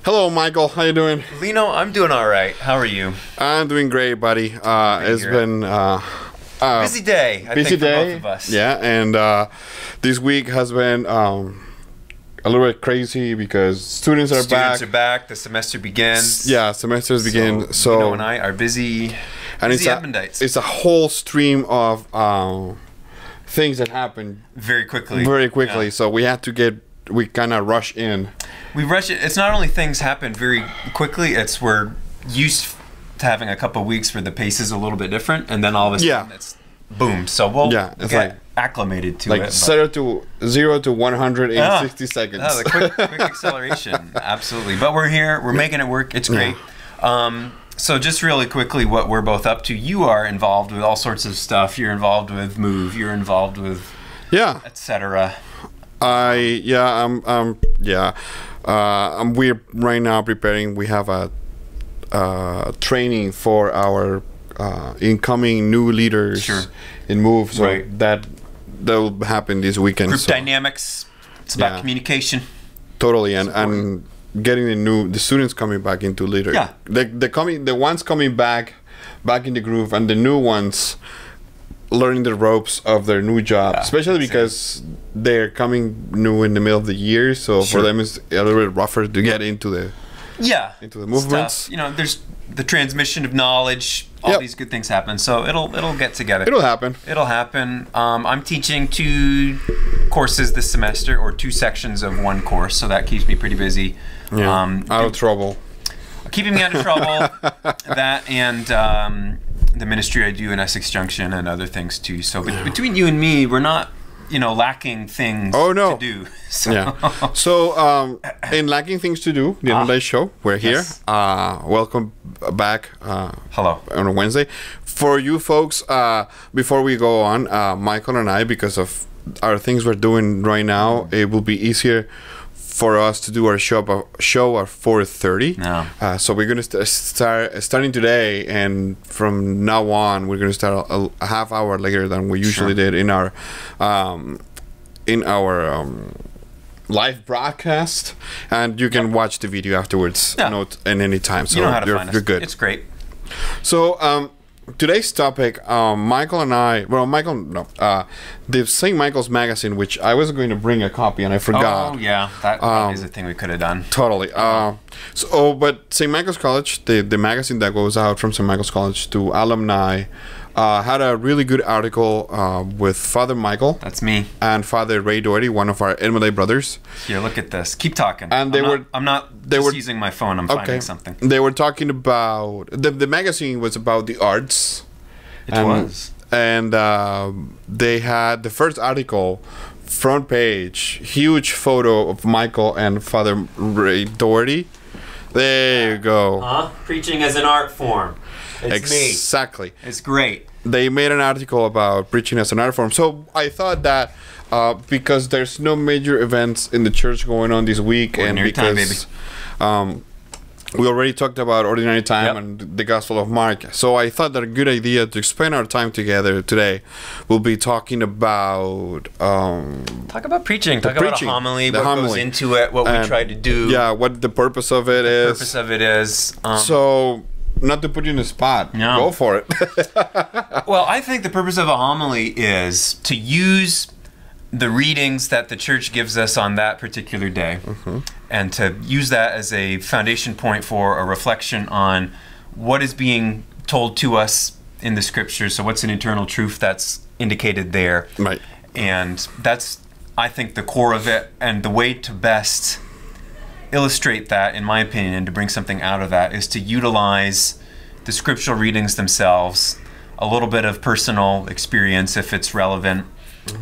Hello, Michael. How you doing? Lino, I'm doing all right. How are you? I'm doing great, buddy. It's been busy day. I think for both of us. Yeah, and this week has been a little bit crazy because students are back. The semester begins. Yeah, semesters begin. So Lino and I are busy. And busy Edmundites. It's a whole stream of things that happen very quickly. Yeah. So we kind of rush in. We rush it. It's not only things happen very quickly. It's we're used to having a couple of weeks where the pace is a little bit different, and then all of a sudden it's boom. So we'll get acclimated to it. 0 to 100 in 60 seconds. Oh, the quick acceleration. Absolutely. But we're here. We're making it work. It's great. So just really quickly, what we're both up to. You are involved with all sorts of stuff. You're involved with Move. You're involved with etc. We're right now preparing. We have a training for our incoming new leaders in Move. So that'll happen this weekend. Group dynamics. It's about communication. Totally, and getting the students coming back into leader. Yeah, the ones coming back in the groove, and the new ones learning the ropes of their new job, especially because they're coming new in the middle of the year, so for them it's a little bit rougher to get into the movements. You know, there's the transmission of knowledge. All these good things happen, so it'll get together. It'll happen. I'm teaching 2 courses this semester, or 2 sections of 1 course, so that keeps me pretty busy. Out of trouble. Keeping me out of trouble. That and the ministry I do in Essex Junction and other things too. So between you and me, we're not, lacking things to do. So in lacking things to do, the Homilies Show, we're here. Welcome back. Hello. On a Wednesday. For you folks, before we go on, Michael and I, because of our things we're doing right now, it will be easier for us to do our show at 4:30. So we're going to starting today, and from now on we're going to start a half hour later than we usually did in our live broadcast, and you can watch the video afterwards at any time. So you know how to find us. You're good. It's great. So today's topic, Michael and I, the St. Michael's magazine, which I was going to bring a copy and I forgot. Oh yeah, that is a thing we could have done. Totally. But St. Michael's College, the magazine that goes out from St. Michael's College to alumni, had a really good article with Father Michael. That's me. And Father Ray Doherty, one of our Edmundite brothers. Here, look at this. Keep talking. And I'm not using my phone. I'm finding something. They were talking about the magazine was about the arts. It was. And they had the first article, front page, huge photo of Michael and Father Ray Doherty. There you go. Preaching as an art form. It's exactly. Me. It's great. They made an article about preaching as an art form. So I thought that because there's no major events in the church going on this week, and because we already talked about Ordinary Time and the Gospel of Mark, so I thought that a good idea to spend our time together today will be talking about preaching. Talk about a homily, what goes into it, what we try to do. Yeah, what the purpose of it is. So, not to put you in the spot. No. Go for it. Well, I think the purpose of a homily is to use the readings that the church gives us on that particular day, and to use that as a foundation point for a reflection on what is being told to us in the scriptures. So what's an eternal truth that's indicated there? Right. And that's, I think, the core of it, and the way to best illustrate that, in my opinion, and to bring something out of that, is to utilize the scriptural readings themselves, a little bit of personal experience if it's relevant,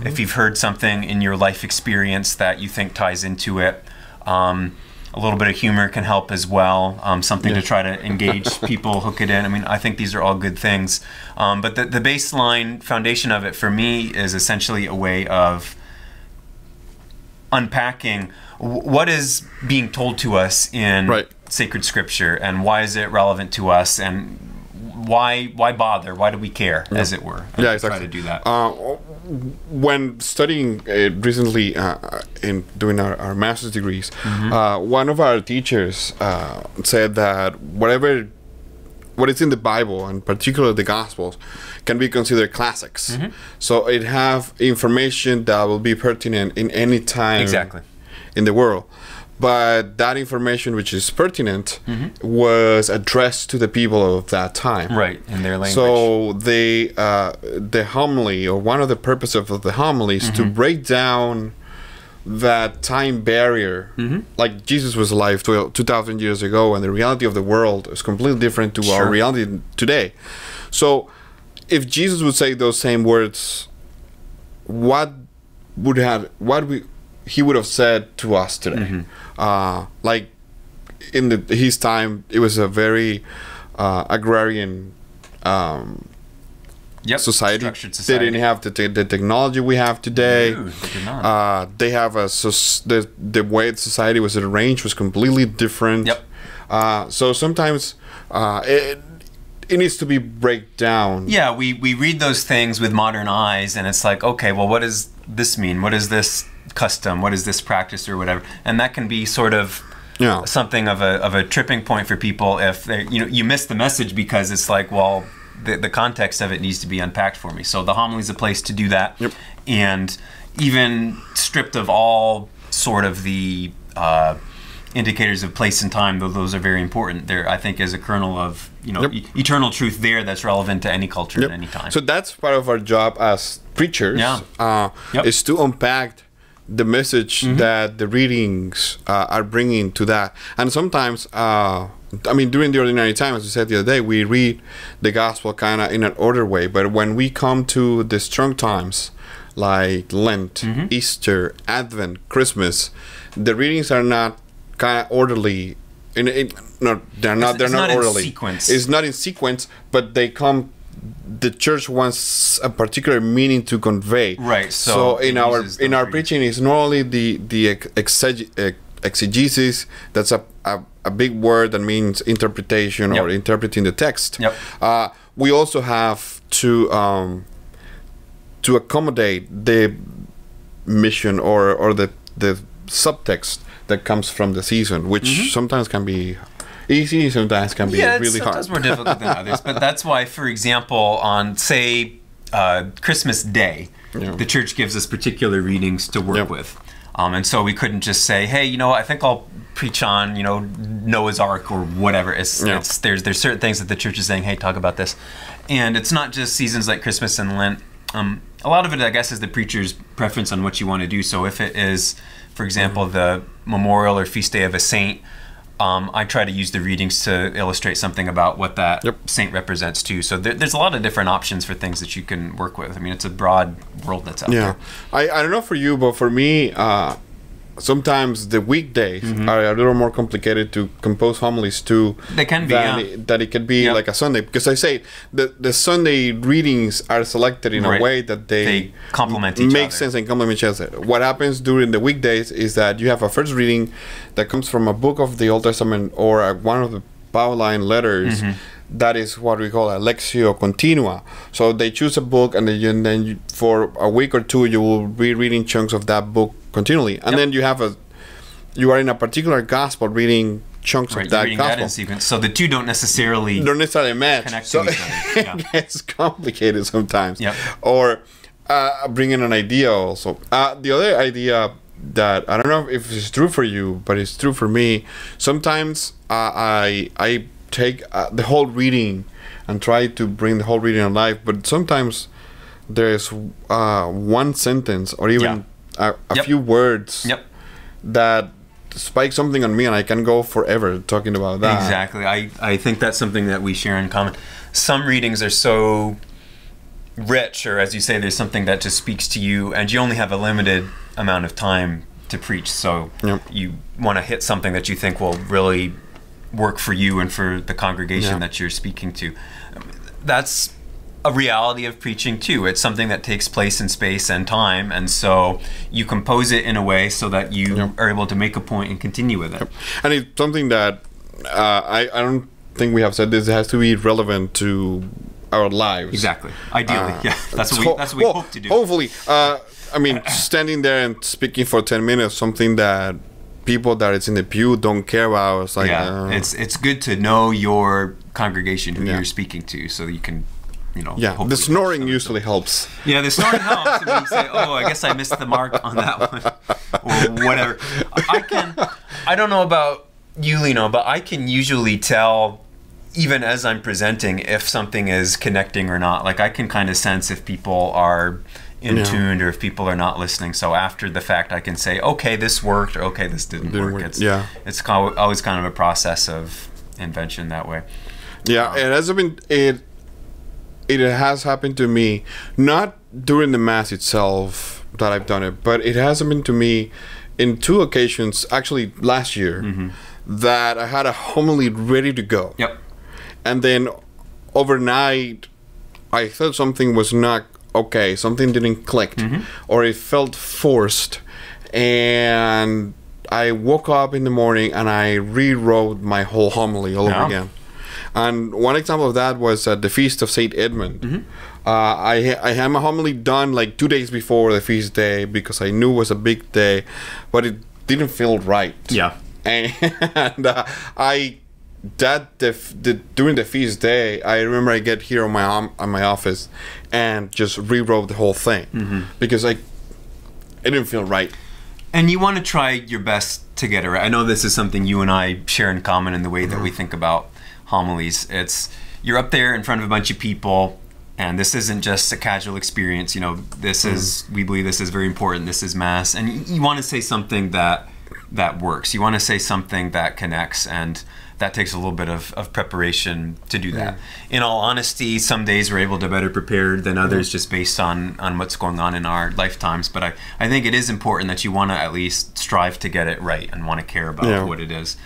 if you've heard something in your life experience that you think ties into it. A little bit of humor can help as well, something to try to engage people, hook it in. I mean, I think these are all good things. But the baseline foundation of it for me is essentially a way of unpacking what is being told to us in sacred scripture, and why is it relevant to us, and why bother? Why do we care, as it were? Yeah, exactly. Try to do that. When studying recently in doing our master's degrees, one of our teachers said that what is in the Bible, and particularly the Gospels, can be considered classics. So it have information that will be pertinent in any time in the world. But that information which is pertinent was addressed to the people of that time. Right, in their language. So the homily, or one of the purposes of the homily, is to break down that time barrier. Like Jesus was alive 2,000 years ago, and the reality of the world is completely different to our reality today. So if Jesus would say those same words, what he would have said to us today? Like in his time, it was a very agrarian society. Structured society. They didn't have the technology we have today. No, they did not. They have the way society was arranged was completely different. So sometimes it needs to be break down. Yeah, we read those things with modern eyes, and it's like, okay, well, what does this mean? What is this custom? What is this practice, or whatever? And that can be sort of something of a tripping point for people if they, you miss the message, because it's like, well, the context of it needs to be unpacked for me. So the homily is a place to do that. And even stripped of all sort of the indicators of place and time, though those are very important, there I think is a kernel of eternal truth there that's relevant to any culture at any time. So that's part of our job as preachers, is to unpack the message that the readings are bringing to that. And sometimes during the ordinary time, as we said the other day, we read the gospel kind of in an order way, but when we come to the strong times like Lent, Easter, Advent, Christmas, the readings are not kind of orderly. They're not orderly. Sequence. It's not in sequence, but they come. The church wants a particular meaning to convey. Right. So in our preaching, it's not only the exegesis. That's a big word that means interpretation or interpreting the text. We also have to accommodate the mission or the subtext that comes from the season, which sometimes can be easy, sometimes can be really hard. Sometimes more difficult than others. But that's why, for example, on, say, Christmas Day, the church gives us particular readings to work with. And so we couldn't just say, hey, I think I'll preach on, Noah's Ark or whatever. There's certain things that the church is saying, hey, talk about this. And it's not just seasons like Christmas and Lent. A lot of it, I guess, is the preacher's preference on what you want to do. So if it is, for example, the memorial or feast day of a saint, I try to use the readings to illustrate something about what that saint represents too. So there's a lot of different options for things that you can work with. I mean, it's a broad world that's out there. I don't know for you, but for me, sometimes the weekdays are a little more complicated to compose homilies to. They can be, that it can be like a Sunday, because I say the Sunday readings are selected in a way that they complement each other. Make sense and complement each other. What happens during the weekdays is that you have a first reading that comes from a book of the Old Testament or one of the Pauline letters. That is what we call a lectio continua. So they choose a book, and then for a week or two you will be reading chunks of that book continually, and then you are in a particular gospel reading chunks of that gospel. That in sequence. So the two don't necessarily match. Connect to each other. It gets complicated sometimes. Or bringing an idea also. The other idea that I don't know if it's true for you, but it's true for me. Sometimes I take the whole reading and try to bring the whole reading alive, but sometimes there's one sentence or even a few words that spike something on me, and I can go forever talking about that. Exactly. I think that's something that we share in common. Some readings are so rich, or as you say, there's something that just speaks to you, and you only have a limited amount of time to preach, so you want to hit something that you think will really work for you and for the congregation that you're speaking to. That's a reality of preaching too. It's something that takes place in space and time, and so you compose it in a way so that you are able to make a point and continue with it. And it's something that I don't thing we have said is it has to be relevant to our lives. Exactly. Ideally, yeah. That's what we hope to do. Hopefully, I mean, standing there and speaking for 10 minutes, something that people that it's in the pew don't care about. It's like, it's good to know your congregation, who you're speaking to, so you can, the snoring usually helps. Yeah, the snoring helps. And you say, oh, I guess I missed the mark on that one, or whatever. I don't know about you, Lino, but I can usually tell, even as I'm presenting, if something is connecting or not. Like, I can kind of sense if people are in tuned or if people are not listening. So after the fact, I can say, okay, this worked, or okay, this didn't work. It's always kind of a process of invention that way. Yeah, it has happened to me, not during the Mass itself that I've done it, but it has happened to me in 2 occasions, actually last year, that I had a homily ready to go. Yep. And then overnight, I thought something was not okay, something didn't click, or it felt forced. And I woke up in the morning and I rewrote my whole homily all over again. And one example of that was at the Feast of St. Edmund. I had my homily done like 2 days before the feast day because I knew it was a big day, but it didn't feel right. Yeah. And during the feast day, I remember I get here on my office and just rewrote the whole thing because it didn't feel right. And you want to try your best to get it right. I know this is something you and I share in common in the way that we think about homilies. You're up there in front of a bunch of people, and this isn't just a casual experience. This is, we believe this is very important. This is Mass, and you want to say something that works. You want to say something that connects, and that takes a little bit of preparation to do that. In all honesty, some days we're able to better prepare than others just based on what's going on in our lifetimes. But I think it is important that you want to at least strive to get it right and want to care about what it is.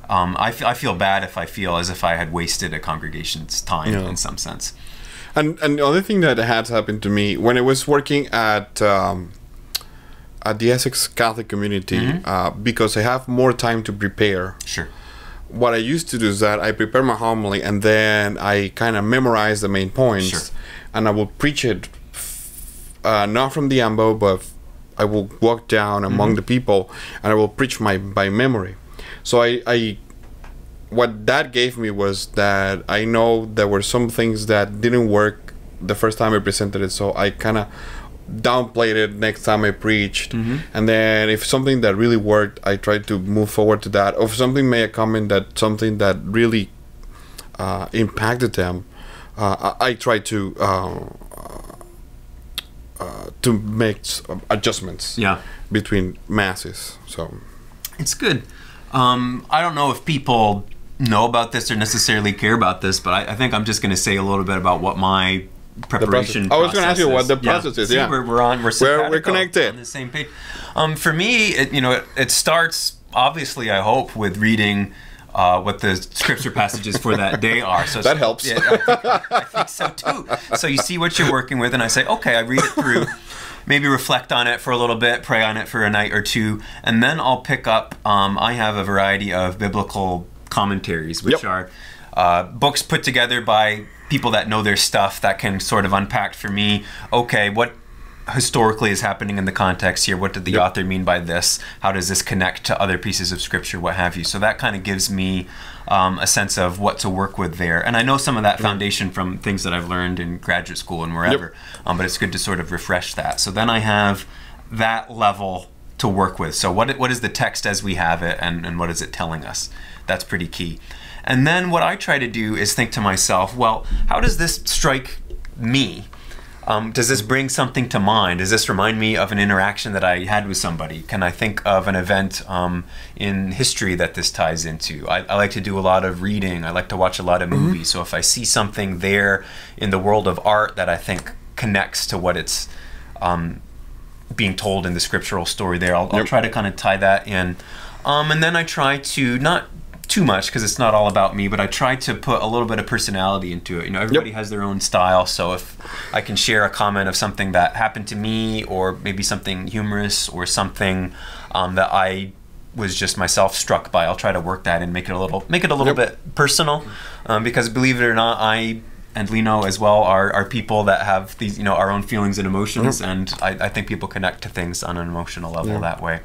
I feel bad if I feel as if I had wasted a congregation's time in some sense. And the other thing that has happened to me when I was working at the Essex Catholic community, because I have more time to prepare. Sure. What I used to do is that I prepare my homily and then I kind of memorize the main points, and I will preach it not from the ambo, but I will walk down among the people and I will preach by memory. So what that gave me was that I know there were some things that didn't work the first time I presented it, so I kind of downplayed it next time I preached. And then if something that really worked, I tried to move forward to that. Or if something made a comment that something that really impacted them, I tried to make adjustments between masses. So it's good. I don't know if people know about this or necessarily care about this, but I think I'm just going to say a little bit about what my preparation process. I was going to ask you what the process is. See, we're connected on the same page. For me, it starts obviously, I hope, with reading what the scripture passages for that day are. So that helps. Yeah, I think so too. So you see what you're working with, and I say, okay, I read it through. Maybe reflect on it for a little bit, pray on it for a night or two, and then I'll pick up. I have a variety of biblical commentaries, which are books put together by people that know their stuff that can sort of unpack for me, okay, what historically is happening in the context here? What did the author mean by this? How does this connect to other pieces of scripture, what have you? So that kind of gives me a sense of what to work with there. And I know some of that foundation from things that I've learned in graduate school and wherever, but it's good to sort of refresh that. So then I have that level to work with. So what is the text as we have it, and what is it telling us? That's pretty key. And then what I try to do is think to myself, well, how does this strike me? Does this bring something to mind? Does this remind me of an interaction that I had with somebody? Can I think of an event in history that this ties into? I like to do a lot of reading. I like to watch a lot of movies. So if I see something there in the world of art that I think connects to what it's being told in the scriptural story there, I'll try to kind of tie that in. And then I try to, not too much because it's not all about me, but I try to put a little bit of personality into it. Everybody has their own style, so if I can share a comment of something that happened to me, or maybe something humorous or something that I was just myself struck by. I'll try to work that and make it a little bit personal, because believe it or not, I and Lino as well are people that have these, our own feelings and emotions, and I think people connect to things on an emotional level that way.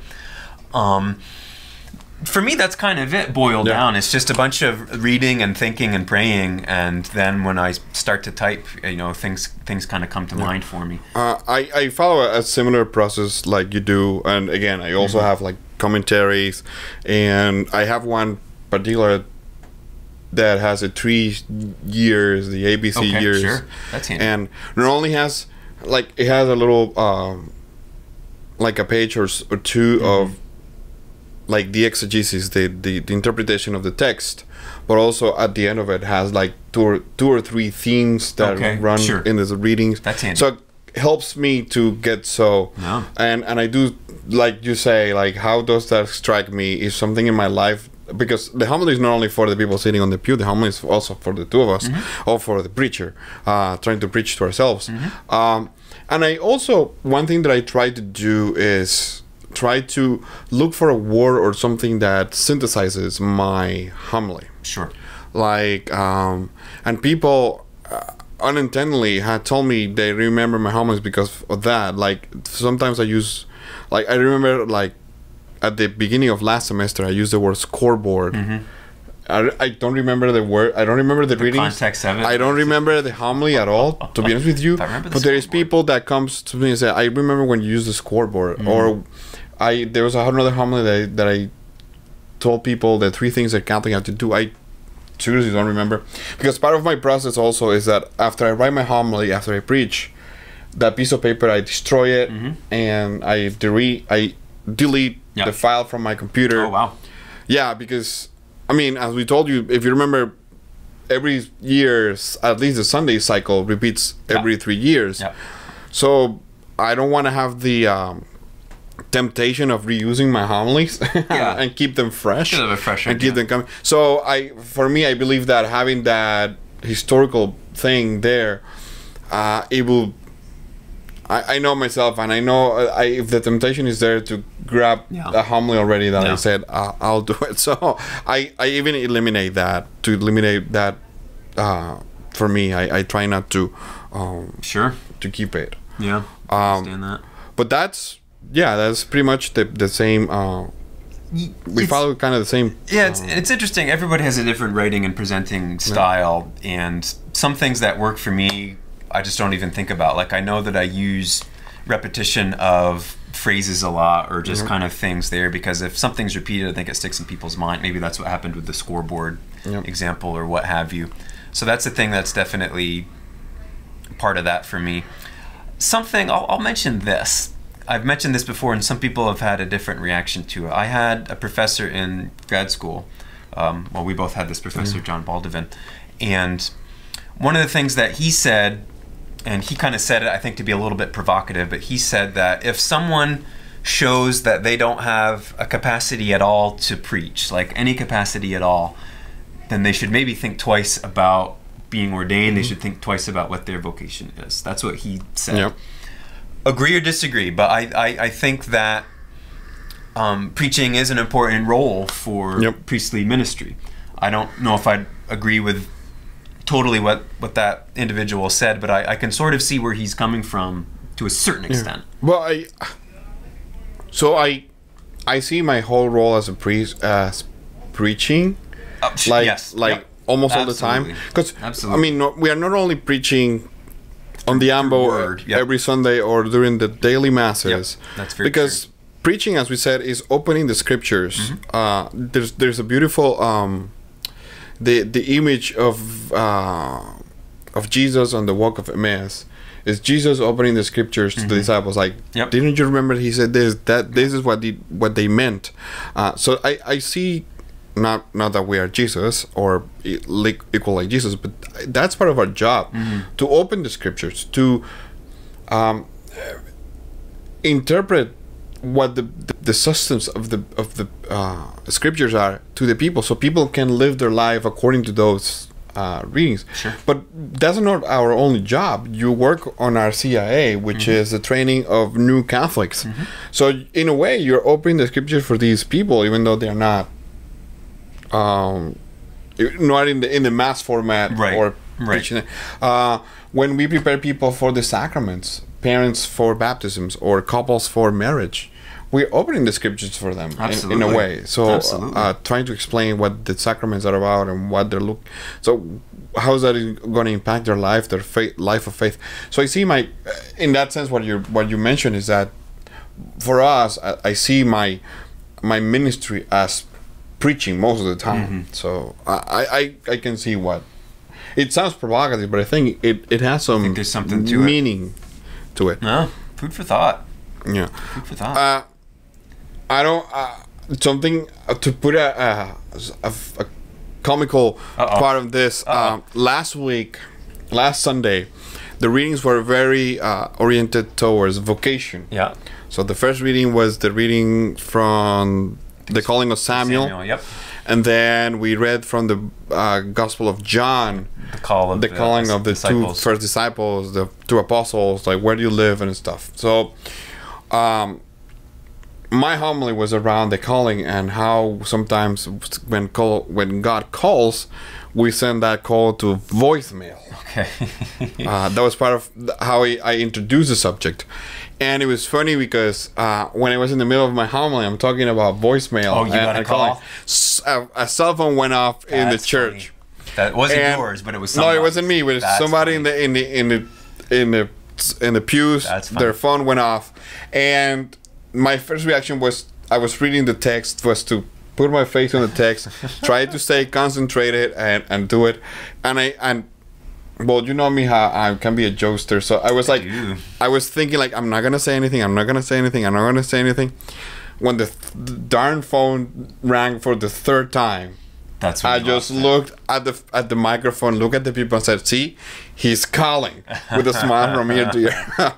For me, that's kind of it boiled down. It's just a bunch of reading and thinking and praying, and then when I start to type, things kind of come to mind for me. I follow a similar process like you do, and again, I also have like commentaries, and I have one particular that has a 3 years, the ABC years. Sure. That's handy. And it only has it has a little like a page or two of like the exegesis, the interpretation of the text, but also at the end of it has like two or three themes that run in the readings. That's handy. So it helps me to get and I do, like you say, like how does that strike me is something in my life, because the homily is not only for the people sitting on the pew, the homily is also for the two of us, or for the preacher trying to preach to ourselves. And I also, one thing that I try to do is try to look for a word or something that synthesizes my homily. Sure. Like, and people unintentionally had told me they remember my homilies because of that. Like, sometimes I use, like, I remember, like, at the beginning of last semester, I used the word scoreboard. I don't remember the word. I don't remember the readings. Context of it. I don't remember the homily at all, to be honest with you. But there is people that comes to me and say, I remember when you used the scoreboard. Or there was another homily that I told people the 3 things that Catholic have to do. I seriously don't remember. Because part of my process also is that after I write my homily, after I preach, that piece of paper, I destroy it and I delete the file from my computer. Oh, wow. Yeah, because, I mean, as we told you, if you remember, every year, at least the Sunday cycle repeats every 3 years. So I don't want to have the temptation of reusing my homilies and keep them fresh. And keep them coming. So for me, I believe that having that historical thing there, it will. I know myself, and I know if the temptation is there to grab a homily already that I said, I'll do it. So I even eliminate that. To eliminate that, for me, I try not to to keep it. Yeah, understand that. But that's pretty much the same. We follow kind of the same. Yeah, it's interesting. Everybody has a different writing and presenting style, and some things that work for me, I just don't even think about. Like, I know that I use repetition of phrases a lot, or just kind of things there, because if something's repeated, I think it sticks in people's mind. Maybe that's what happened with the scoreboard example or what have you. So that's the thing that's definitely part of that for me. Something, I'll mention this. I've mentioned this before, and some people have had a different reaction to it. I had a professor in grad school. Well, we both had this professor, John Baldwin. And one of the things that he said, and he kind of said it, I think, to be a little bit provocative, but he said that if someone shows that they don't have a capacity at all to preach, like any capacity at all, then they should maybe think twice about being ordained. They should think twice about what their vocation is. That's what he said. Agree or disagree, but I think that preaching is an important role for priestly ministry. I don't know if I'd agree with totally what that individual said, but I can sort of see where he's coming from to a certain extent. Well, I see my whole role as a priest as preaching, almost all the time. Because I mean, we are not only preaching on the ambo every Sunday or during the daily masses. That's very because true. Preaching, as we said, is opening the scriptures. There's a beautiful the image of Jesus on the walk of Emmaus is Jesus opening the scriptures to the disciples. Like, didn't you remember he said this? This is what they meant. So I see. Not that we are Jesus or equal like Jesus, but that's part of our job, to open the scriptures, to interpret what the substance of the scriptures are to the people, so people can live their life according to those readings. Sure. But that's not our only job. You work on our CIA, which is the training of new Catholics. So in a way, you're opening the scriptures for these people, even though they're not in the mass format or preaching. When we prepare people for the sacraments, parents for baptisms or couples for marriage, we're opening the scriptures for them in a way. So trying to explain what the sacraments are about and what they're looking. So how is that going to impact their life, their life of faith? So I see in that sense, what you mentioned is that for us, I see my ministry as preaching most of the time. So I can see what it sounds provocative, but I think it has some there's something meaning to it. No, food for thought. Yeah, food for thought. I don't something to put a comical part of this. Last Sunday, the readings were very oriented towards vocation. Yeah. So the first reading was the reading from the calling of Samuel. Yep. And then we read from the Gospel of John, the calling of the two first disciples, the two apostles, like where do you live and stuff. So my homily was around the calling and how sometimes when God calls, we send that call to voicemail. Okay. That was part of how I introduced the subject. And it was funny because when I was in the middle of my homily, I'm talking about voicemail. Oh, you got a call? A cell phone went off in the church. Funny. That wasn't yours, but it was somebody. No, it wasn't me. It was somebody funny. in the pews. Their phone went off, and my first reaction was I was reading the text, was to put my face on the text, try to stay concentrated and do it, well, you know me how I can be a jokester, so I was like, I was thinking like, I'm not gonna say anything, I'm not gonna say anything, I'm not gonna say anything. When the darn phone rang for the third time, that's when I just looked at the microphone, looked at the people and said, see, he's calling, with a smile from ear to ear.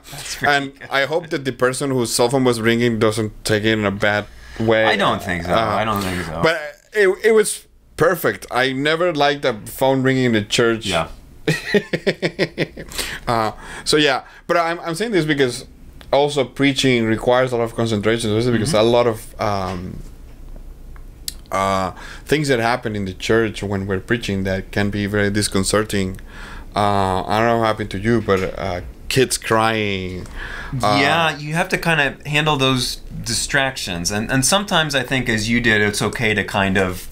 And I hope that the person whose cell phone was ringing doesn't take it in a bad way. I don't think so. I don't think so. But it was perfect. I never liked a phone ringing in the church. Yeah. So yeah, but I'm saying this because also preaching requires a lot of concentration. So this is because a lot of things that happen in the church when we're preaching that can be very disconcerting. I don't know what happened to you, but kids crying. Yeah, you have to kind of handle those distractions, and sometimes I think, as you did, it's okay to kind of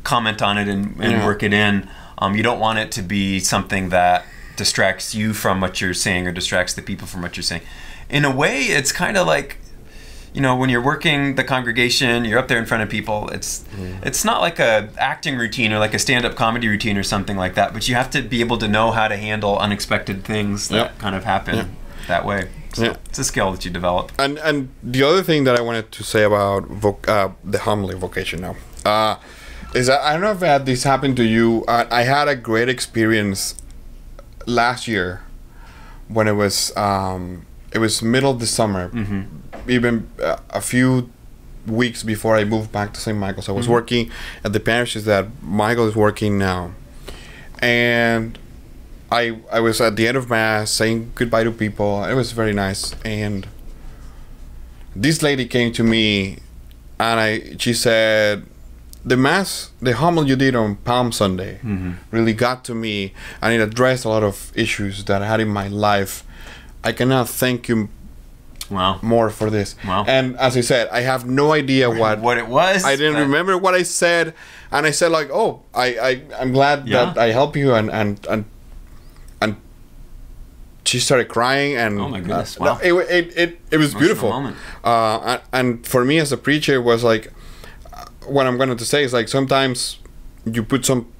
comment on it and work it in. You don't want it to be something that distracts you from what you're saying or distracts the people from what you're saying. In a way, it's kind of like, when you're working the congregation, you're up there in front of people. It's not like a acting routine or like a stand-up comedy routine or something like that, but you have to be able to know how to handle unexpected things that kind of happen that way. So it's a skill that you develop. And the other thing that I wanted to say about the homily vocation now, is that I don't know if this happened to you. I had a great experience last year when it was middle of the summer, even a few weeks before I moved back to St. Michael's. I was working at the parishes that Michael is working now, and I was at the end of Mass saying goodbye to people. It was very nice, and this lady came to me, and she said, the homily you did on Palm Sunday really got to me, and it addressed a lot of issues that I had in my life. I cannot thank you more for this. Wow. And as I said, I have no idea what it was. I didn't remember what I said, and I said like, "Oh, I'm glad that I helped you," and she started crying, and oh my goodness, wow. It was beautiful. Moment. And for me as a preacher, it was like, what I'm going to say is like, sometimes you put some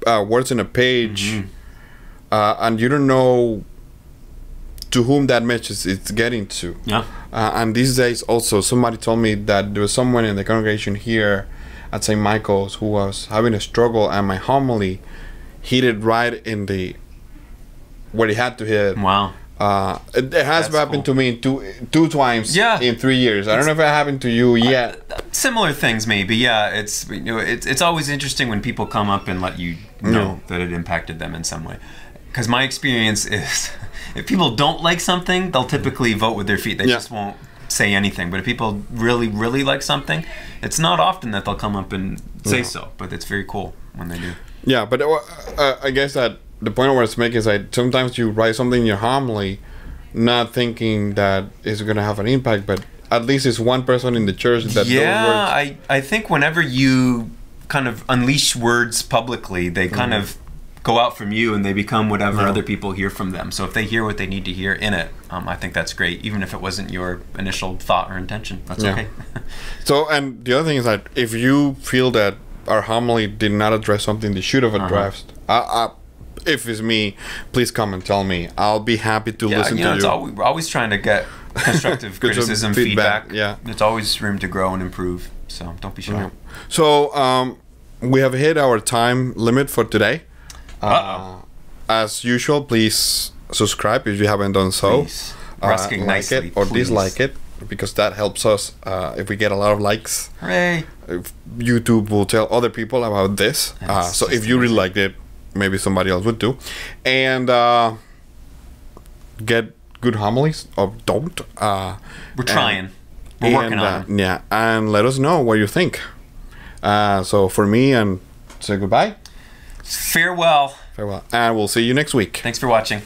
words in a page, and you don't know to whom that message is getting to. Yeah. And these days also, somebody told me that there was someone in the congregation here at St. Michael's who was having a struggle, and my homily hit it right in where it had to hit. Wow. It has happened to me two times in 3 years. I don't know if it happened to you yet. Similar things, maybe. Yeah, it's always interesting when people come up and let you know that it impacted them in some way. Because my experience is, if people don't like something, they'll typically vote with their feet. They just won't say anything. But if people really, really like something, it's not often that they'll come up and say so. But it's very cool when they do. Yeah, but I guess that the point I want to make is that sometimes you write something in your homily, not thinking that it's going to have an impact, but at least it's one person in the church that those words. I think whenever you kind of unleash words publicly, they kind of go out from you and they become whatever other people hear from them. So if they hear what they need to hear in it, I think that's great, even if it wasn't your initial thought or intention. That's okay. So, and the other thing is that if you feel that our homily did not address something they should have addressed, if it's me, please come and tell me. I'll be happy to listen to you. We're always trying to get constructive criticism, feedback. Yeah, there's always room to grow and improve. So don't be shy. So we have hit our time limit for today. As usual, please subscribe if you haven't done so. Please. Rusking like it or dislike it, because that helps us. If we get a lot of likes, hooray! YouTube will tell other people about this. So if you really liked it, maybe somebody else would too. And get good homilies, or don't. We're trying. We're working on it. Yeah, and let us know what you think. So for me, and say goodbye. Farewell. Farewell. And we'll see you next week. Thanks for watching.